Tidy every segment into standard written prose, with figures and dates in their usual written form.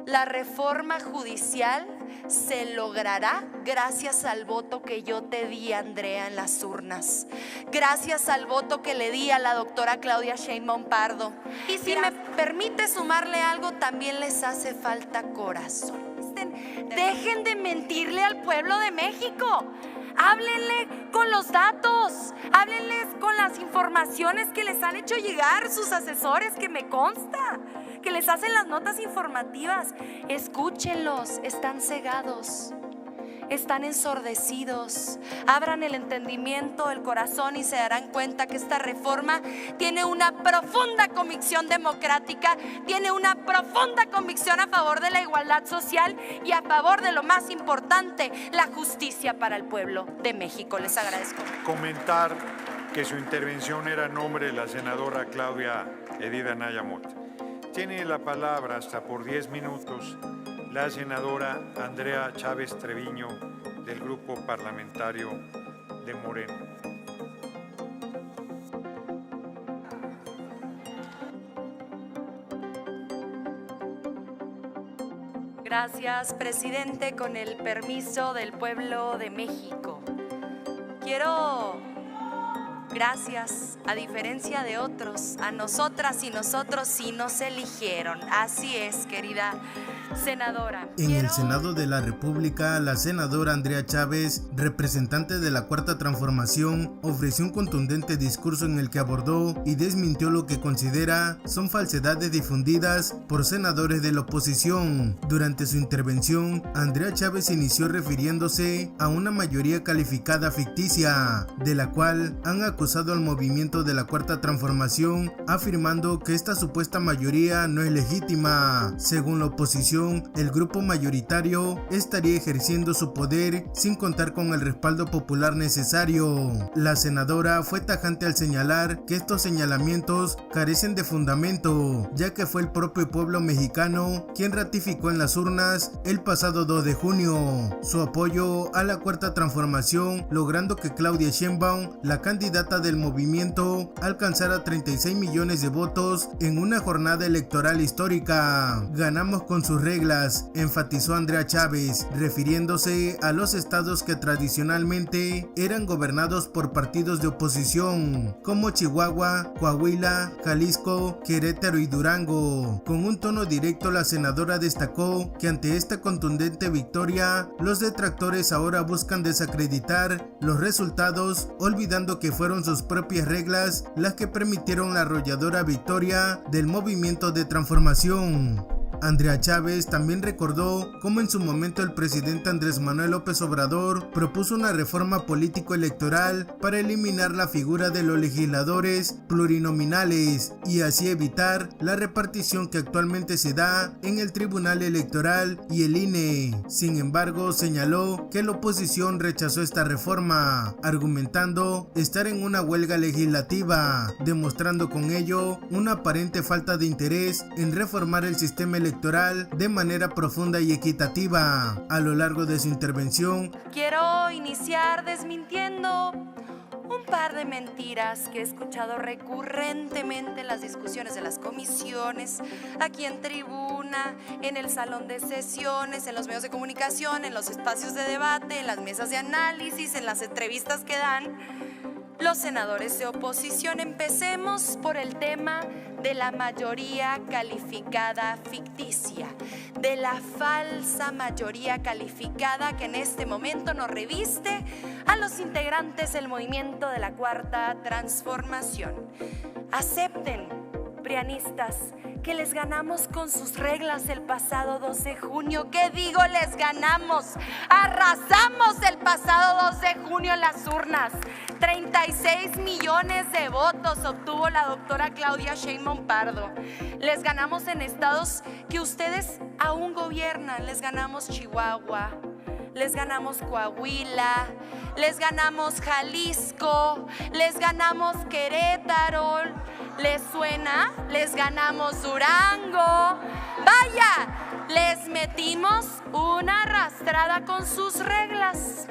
La reforma judicial se logrará gracias al voto que yo te di, Andrea, en las urnas. Gracias al voto que le di a la doctora Claudia Sheinbaum Pardo. Y si me permite sumarle algo, también les hace falta corazón. Dejen de mentirle al pueblo de México. Háblenle con los datos, háblenles con las informaciones que les han hecho llegar sus asesores, que me consta, que les hacen las notas informativas. Escúchenlos, están cegados, están ensordecidos. Abran el entendimiento, el corazón y se darán cuenta que esta reforma tiene una profunda convicción democrática, tiene una profunda convicción a favor de la igualdad social y a favor de lo más importante, la justicia para el pueblo de México. Les agradezco. Comentar que su intervención era a nombre de la senadora Claudia Edith Anaya Mota. Tiene la palabra hasta por 10 minutos la senadora Andrea Chávez Treviño, del Grupo Parlamentario de Morena. Gracias, presidente, con el permiso del pueblo de México. Gracias, a diferencia de otros, a nosotras y nosotros sí nos eligieron. Así es, querida senadora. En el Senado de la República, la senadora Andrea Chávez, representante de la Cuarta Transformación, ofreció un contundente discurso en el que abordó y desmintió lo que considera son falsedades difundidas por senadores de la oposición. Durante su intervención, Andrea Chávez inició refiriéndose a una mayoría calificada ficticia, de la cual han acusado al movimiento de la Cuarta Transformación, afirmando que esta supuesta mayoría no es legítima. Según la oposición, el grupo mayoritario estaría ejerciendo su poder sin contar con el respaldo popular necesario. La senadora fue tajante al señalar que estos señalamientos carecen de fundamento, ya que fue el propio pueblo mexicano quien ratificó en las urnas el pasado 2 de junio su apoyo a la Cuarta Transformación, logrando que Claudia Sheinbaum, la candidata del movimiento, alcanzara 36 millones de votos en una jornada electoral histórica. Ganamos con sus reglas, enfatizó Andrea Chávez, refiriéndose a los estados que tradicionalmente eran gobernados por partidos de oposición, como Chihuahua, Coahuila, Jalisco, Querétaro y Durango. Con un tono directo, la senadora destacó que ante esta contundente victoria, los detractores ahora buscan desacreditar los resultados, olvidando que fueron sus propias reglas las que permitieron la arrolladora victoria del movimiento de transformación. Andrea Chávez también recordó cómo en su momento el presidente Andrés Manuel López Obrador propuso una reforma político-electoral para eliminar la figura de los legisladores plurinominales y así evitar la repartición que actualmente se da en el Tribunal Electoral y el INE. Sin embargo, señaló que la oposición rechazó esta reforma, argumentando estar en una huelga legislativa, demostrando con ello una aparente falta de interés en reformar el sistema electoral de manera profunda y equitativa. A lo largo de su intervención, quiero iniciar desmintiendo un par de mentiras que he escuchado recurrentemente en las discusiones de las comisiones, aquí en tribuna, en el salón de sesiones, en los medios de comunicación, en los espacios de debate, en las mesas de análisis, en las entrevistas que dan los senadores de oposición. Empecemos por el tema de la mayoría calificada ficticia, de la falsa mayoría calificada que en este momento nos reviste a los integrantes del movimiento de la Cuarta Transformación. Acepten, prianistas, que les ganamos con sus reglas el pasado 2 de junio. ¿Qué digo? Les ganamos. Arrasamos el pasado 2 de junio en las urnas. 36 millones de votos obtuvo la doctora Claudia Sheinbaum Pardo. Les ganamos en estados que ustedes aún gobiernan. Les ganamos Chihuahua, les ganamos Coahuila, les ganamos Jalisco, les ganamos Querétaro. ¿Les suena? Les ganamos Durango. Vaya, les metimos una arrastrada con sus reglas.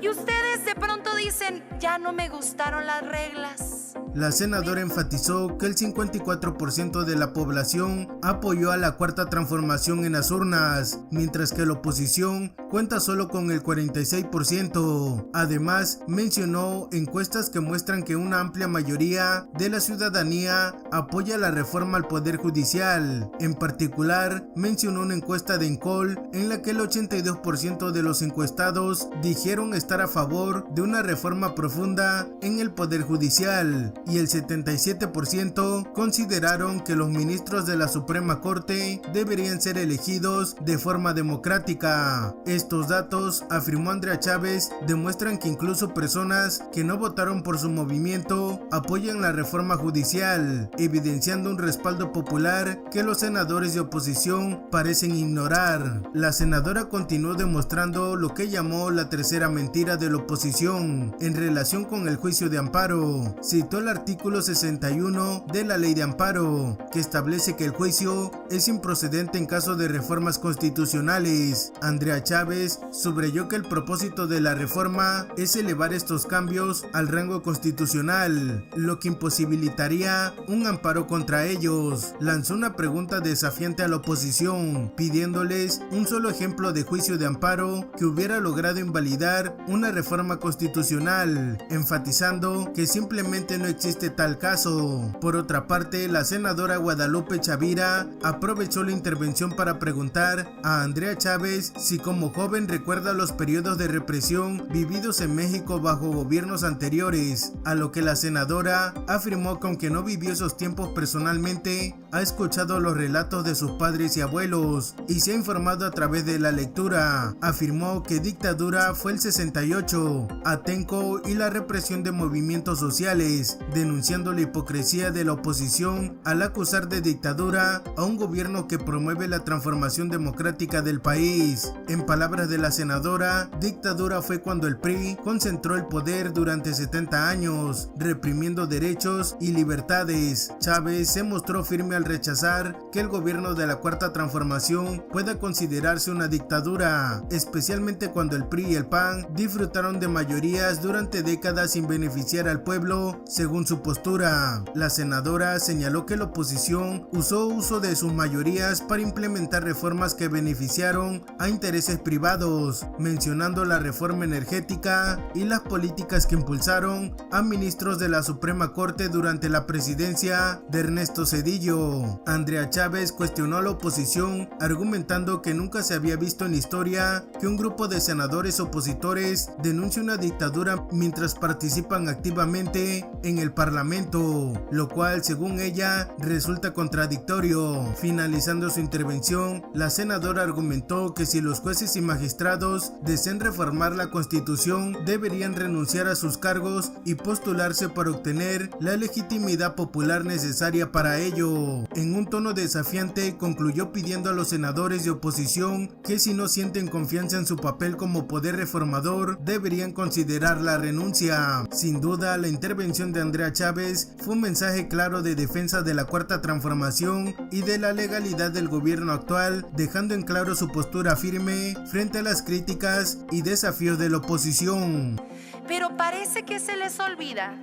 Y ustedes de pronto dicen, ya no me gustaron las reglas. La senadora enfatizó que el 54% de la población apoyó a la Cuarta Transformación en las urnas, mientras que la oposición cuenta solo con el 46%. Además, mencionó encuestas que muestran que una amplia mayoría de la ciudadanía apoya la reforma al Poder Judicial. En particular, mencionó una encuesta de Encol en la que el 82% de los encuestados dijeron estar a favor de una reforma profunda en el Poder Judicial, y el 77% consideraron que los ministros de la Suprema Corte deberían ser elegidos de forma democrática. Estos datos, afirmó Andrea Chávez, demuestran que incluso personas que no votaron por su movimiento apoyan la reforma judicial, evidenciando un respaldo popular que los senadores de oposición parecen ignorar. La senadora continuó demostrando lo que llamó la tercera mentira de la oposición en relación con el juicio de amparo. Citó el artículo 61 de la Ley de Amparo, que establece que el juicio es improcedente en caso de reformas constitucionales. Andrea Chávez subrayó que el propósito de la reforma es elevar estos cambios al rango constitucional, lo que imposibilitaría un amparo contra ellos. Lanzó una pregunta desafiante a la oposición, pidiéndoles un solo ejemplo de juicio de amparo que hubiera logrado invalidar una reforma constitucional, enfatizando que simplemente no existe tal caso. Por otra parte, la senadora Guadalupe Chavira aprovechó la intervención para preguntar a Andrea Chávez si como joven recuerda los periodos de represión vividos en México bajo gobiernos anteriores, a lo que la senadora afirmó que aunque no vivió esos tiempos personalmente, ha escuchado los relatos de sus padres y abuelos y se ha informado a través de la lectura. Afirmó que dictadura fue el 68, Atenco y la represión de movimientos sociales, denunciando la hipocresía de la oposición al acusar de dictadura a un gobierno que promueve la transformación democrática del país. En palabras de la senadora, dictadura fue cuando el PRI concentró el poder durante 70 años, reprimiendo derechos y libertades. Chávez se mostró firme al rechazar que el gobierno de la Cuarta Transformación pueda considerarse una dictadura, especialmente cuando el PRI y el PAN disfrutaron de mayorías durante décadas sin beneficiar al pueblo, según su postura. La senadora señaló que la oposición usó uso de sus mayorías para implementar reformas que beneficiaron a intereses privados, mencionando la reforma energética y las políticas que impulsaron a ministros de la Suprema Corte durante la presidencia de Ernesto Zedillo. Andrea Chávez cuestionó a la oposición, argumentando que nunca se había visto en la historia que un grupo de senadores opositores denuncie una dictadura mientras participan activamente en el Parlamento, lo cual, según ella, resulta contradictorio. Finalizando su intervención, la senadora argumentó que si los jueces y magistrados desean reformar la Constitución, deberían renunciar a sus cargos y postularse para obtener la legitimidad popular necesaria para ello. En un tono desafiante, concluyó pidiendo a los senadores de oposición que si no sienten confianza en su papel como poder reformador, deberían considerar la renuncia. Sin duda, la intervención de Andrea Chávez fue un mensaje claro de defensa de la Cuarta Transformación y de la legalidad del gobierno actual, dejando en claro su postura firme frente a las críticas y desafíos de la oposición. Pero parece que se les olvida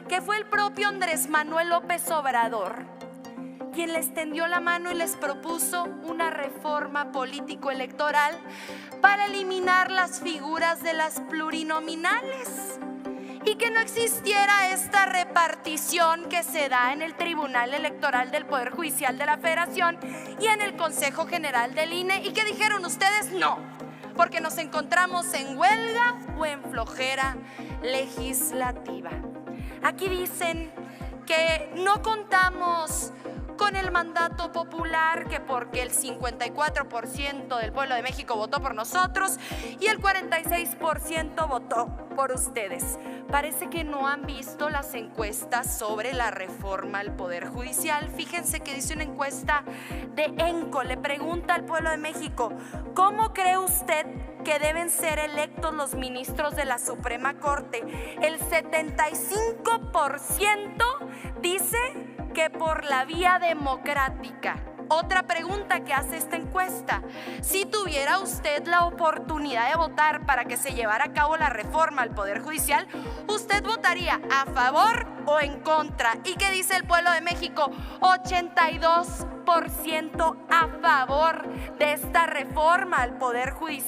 que fue el propio Andrés Manuel López Obrador quien les tendió la mano y les propuso una reforma político-electoral para eliminar las figuras de las plurinominales y que no existiera esta repartición que se da en el Tribunal Electoral del Poder Judicial de la Federación y en el Consejo General del INE, y que dijeron ustedes no, porque nos encontramos en huelga o en flojera legislativa. Aquí dicen que no contamos con el mandato popular, que porque el 54% del pueblo de México votó por nosotros y el 46% votó por ustedes. Parece que no han visto las encuestas sobre la reforma al Poder Judicial. Fíjense que dice una encuesta de Encol, le pregunta al pueblo de México: ¿cómo cree usted que deben ser electos los ministros de la Suprema Corte? El 75% dice que por la vía democrática. Otra pregunta que hace esta encuesta: si tuviera usted la oportunidad de votar para que se llevara a cabo la reforma al Poder Judicial, ¿usted votaría a favor o en contra? ¿Y qué dice el pueblo de México? 82% a favor de esta reforma al Poder Judicial.